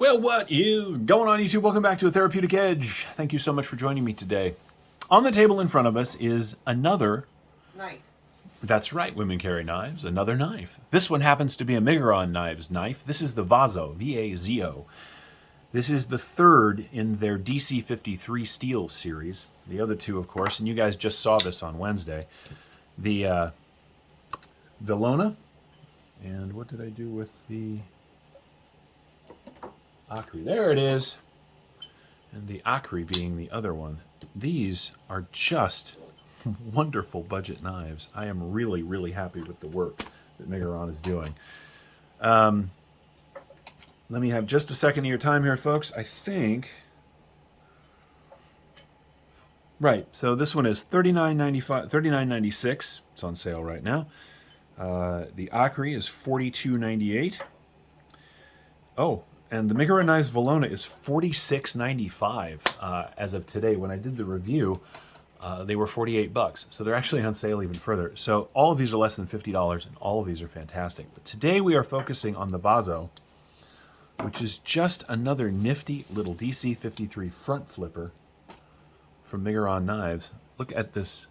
Well, what is going on, YouTube? Welcome back to A Therapeutic Edge. Thank you so much for joining me today. On the table in front of us is another knife. That's right, women carry knives, another knife. This one happens to be a Miguron knife. This is the Vaso, V-A-Z-O. This is the third in their DC-53 steel series. The other two, of course, and you guys just saw this on Wednesday. The Villona, and what did I do with the Acri? There it is. And the Acri being the other one. These are just wonderful budget knives. I am really, really happy with the work that Miguron is doing. Let me have just a second of your time here, folks. I think... Right, so this one is $39.95, $39.96. It's on sale right now. The Acri is $42.98. Oh, and the Miguron Knives Villona is $46.95 as of today. When I did the review, they were $48. So they're actually on sale even further. So all of these are less than $50, and all of these are fantastic. But today we are focusing on the Vaso, which is just another nifty little DC-53 front flipper from Miguron Knives. Look at this.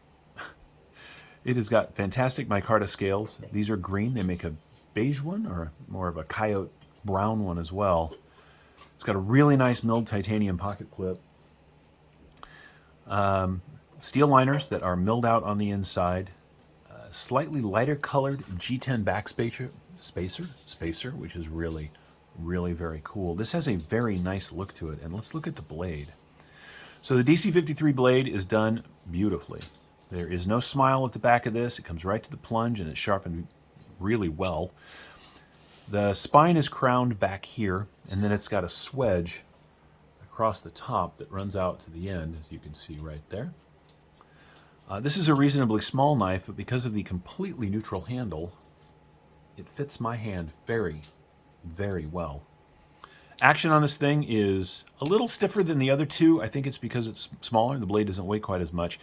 It has got fantastic micarta scales. These are green. They make a beige one, or more of a coyote brown one as well. It's got a really nice milled titanium pocket clip. Steel liners that are milled out on the inside. Slightly lighter colored G10 backspacer, which is really, really very cool. This has a very nice look to it, and let's look at the blade. So the DC-53 blade is done beautifully. There is no smile at the back of this. It comes right to the plunge, and it's sharpened really well. The spine is crowned back here, and then it's got a swedge across the top that runs out to the end, as you can see right there. This is a reasonably small knife, but because of the completely neutral handle, it fits my hand very, very well. Action on this thing is a little stiffer than the other two. I think it's because it's smaller. The blade doesn't weigh quite as much.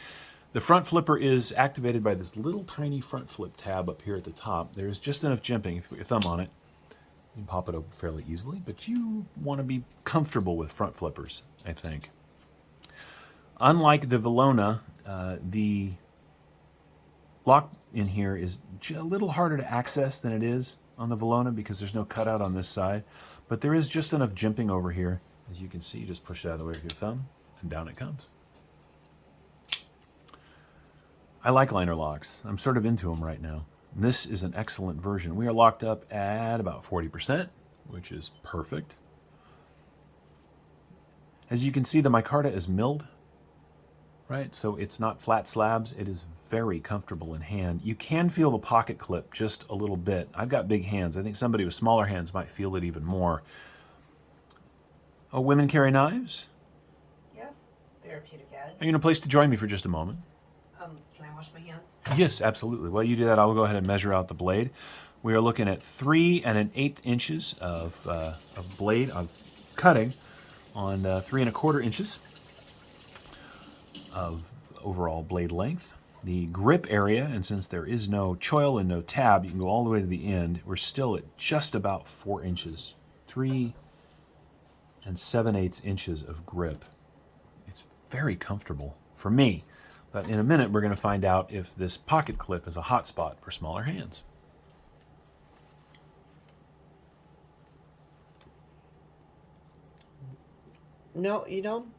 The front flipper is activated by this little tiny front flip tab up here at the top. There's just enough jimping. If you put your thumb on it, you can pop it open fairly easily, but you want to be comfortable with front flippers, I think. Unlike the Villona, the lock in here is a little harder to access than it is on the Villona because there's no cutout on this side, but there is just enough jimping over here. As you can see, you just push it out of the way with your thumb, and down it comes. I like liner locks. I'm sort of into them right now. This is an excellent version. We are locked up at about 40%, which is perfect. As you can see, the micarta is milled, right? So it's not flat slabs. It is very comfortable in hand. You can feel the pocket clip just a little bit. I've got big hands. I think somebody with smaller hands might feel it even more. Oh, women carry knives? Yes, therapeutic ed. Are you in a place to join me for just a moment? Can I wash my hands? Yes, absolutely. While you do that, I'll go ahead and measure out the blade. We are looking at 3 1/8 inches of blade of cutting on 3 1/4 inches of overall blade length. The grip area, and since there is no choil and no tab, you can go all the way to the end. We're still at just about 4 inches, 3 7/8 inches of grip. It's very comfortable for me. But in a minute, we're going to find out if this pocket clip is a hot spot for smaller hands. No, you don't?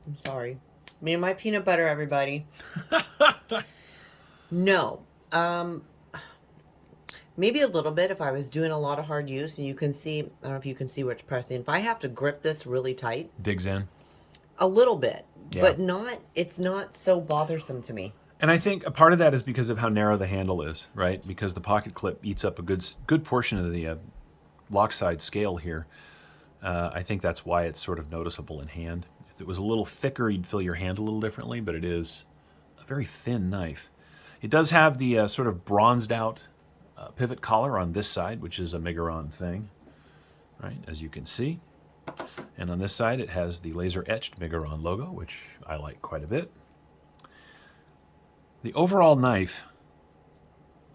I'm sorry. Me and my peanut butter, everybody. No. Maybe a little bit if I was doing a lot of hard use, and you can see, I don't know if you can see where it's pressing. If I have to grip this really tight. Digs in. A little bit. Yeah. But it's not so bothersome to me. And I think a part of that is because of how narrow the handle is, right? Because the pocket clip eats up a good portion of the lock side scale here. I think that's why it's sort of noticeable in hand. If it was a little thicker, you'd feel your hand a little differently, but it is a very thin knife. It does have the sort of bronzed out pivot collar on this side, which is a Miguron thing, right? As you can see. And on this side, it has the laser-etched Miguron logo, which I like quite a bit. The overall knife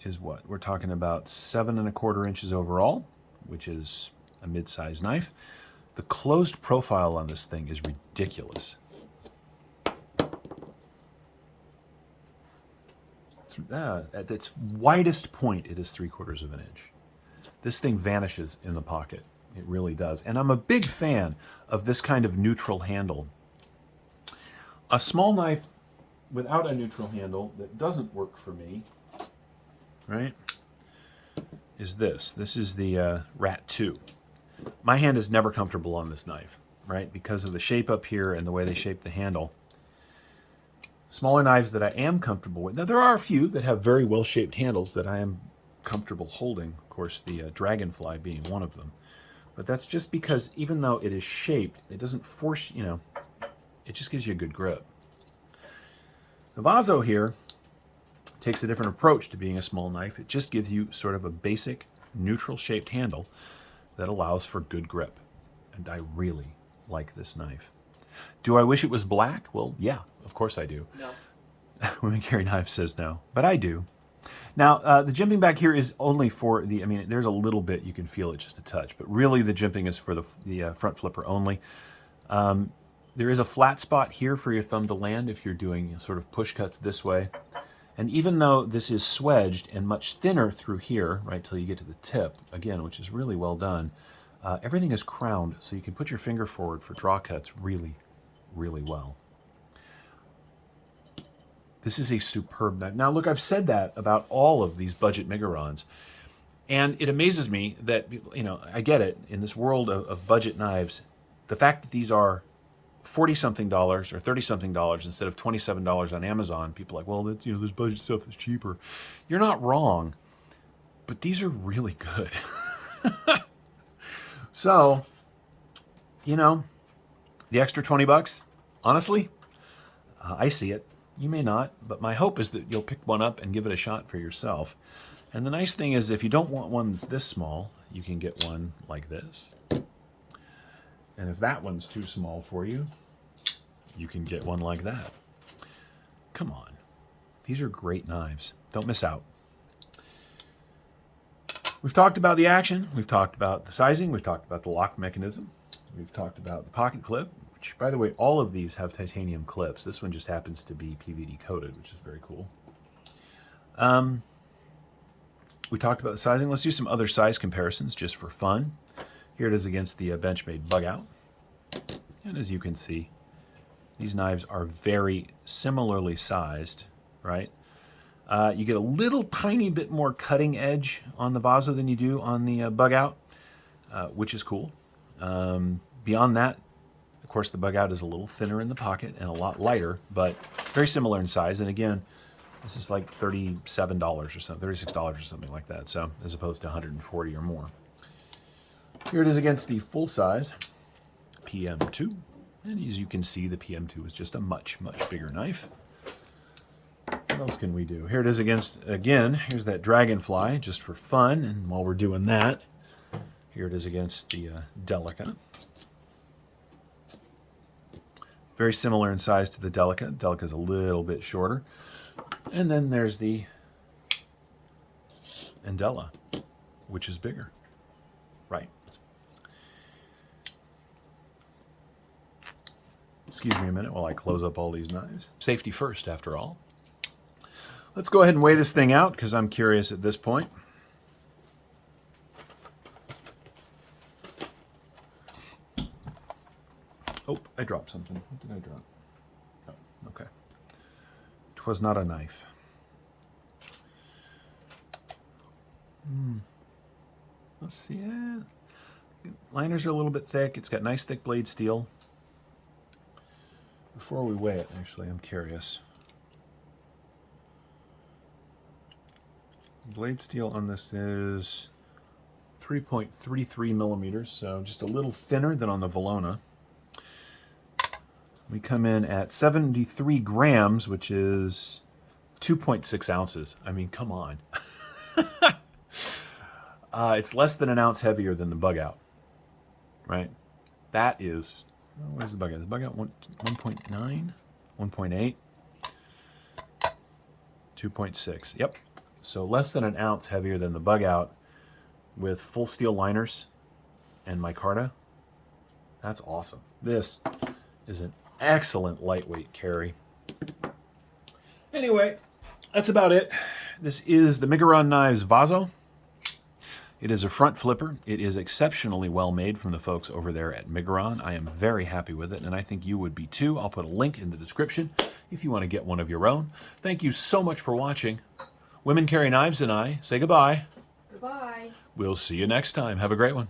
is what? We're talking about 7 1/4 inches overall, which is a mid-sized knife. The closed profile on this thing is ridiculous. At its widest point, it is 3/4 of an inch. This thing vanishes in the pocket. It really does. And I'm a big fan of this kind of neutral handle. A small knife without a neutral handle that doesn't work for me, right, is this. This is the Rat 2. My hand is never comfortable on this knife, right, because of the shape up here and the way they shape the handle. Smaller knives that I am comfortable with. Now, there are a few that have very well-shaped handles that I am comfortable holding. Of course, the Dragonfly being one of them. But that's just because even though it is shaped, it doesn't force, it just gives you a good grip. The Vaso here takes a different approach to being a small knife. It just gives you sort of a basic neutral-shaped handle that allows for good grip. And I really like this knife. Do I wish it was black? Well, yeah, of course I do. No. Women Carry Knives says no, but I do. Now, the jimping back here is only for the, there's a little bit, you can feel it just a touch, but really the jimping is for the front flipper only. There is a flat spot here for your thumb to land if you're doing sort of push cuts this way. And even though this is swedged and much thinner through here, right, till you get to the tip, again, which is really well done, everything is crowned, so you can put your finger forward for draw cuts really, really well. This is a superb knife. Now, look, I've said that about all of these budget Migurons, and it amazes me that, I get it, in this world of budget knives, the fact that these are $40-something or $30-something instead of $27 on Amazon, people are like, well, that's, this budget stuff is cheaper. You're not wrong, but these are really good. So, the extra $20, honestly, I see it. You may not, but my hope is that you'll pick one up and give it a shot for yourself. And the nice thing is if you don't want one that's this small, you can get one like this. And if that one's too small for you, you can get one like that. Come on. These are great knives. Don't miss out. We've talked about the action. We've talked about the sizing. We've talked about the lock mechanism. We've talked about the pocket clip, which, by the way, all of these have titanium clips. This one just happens to be PVD coated, which is very cool. We talked about the sizing. Let's do some other size comparisons just for fun. Here it is against the Benchmade Bug Out. And as you can see, these knives are very similarly sized, right? You get a little tiny bit more cutting edge on the Vaso than you do on the Bug Out, which is cool. Beyond that, of course, the Bug Out is a little thinner in the pocket and a lot lighter, but very similar in size. And again, this is like $37 or something, $36 or something like that. So as opposed to 140 or more. Here it is against the full size PM2. And as you can see, the PM2 is just a much, much bigger knife. What else can we do? Here it is against, again, here's that Dragonfly just for fun. And while we're doing that, here it is against the Delica. Very similar in size to the Delica. Delica's a little bit shorter. And then there's the Andella, which is bigger, right? Excuse me a minute while I close up all these knives. Safety first, after all. Let's go ahead and weigh this thing out, because I'm curious at this point. Oh, I dropped something. What did I drop? Oh, okay. 'Twas not a knife. Let's see. Liners are a little bit thick. It's got nice thick blade steel. Before we weigh it, actually, I'm curious. Blade steel on this is 3.33 millimeters, so just a little thinner than on the Valona. We come in at 73 grams, which is 2.6 ounces. I mean, come on. It's less than an ounce heavier than the Bug Out, right? That is, where's the Bug Out? Is the Bug Out 1.9, 1.8, 2.6. Yep. So less than an ounce heavier than the Bug Out with full steel liners and micarta. That's awesome. This is an excellent lightweight carry. Anyway, that's about it. This is the Miguron Knives Vaso. It is a front flipper. It is exceptionally well made from the folks over there at Miguron. I am very happy with it, and I think you would be too. I'll put a link in the description if you want to get one of your own. Thank you so much for watching. Women Carry Knives and I say goodbye. Goodbye. We'll see you next time. Have a great one.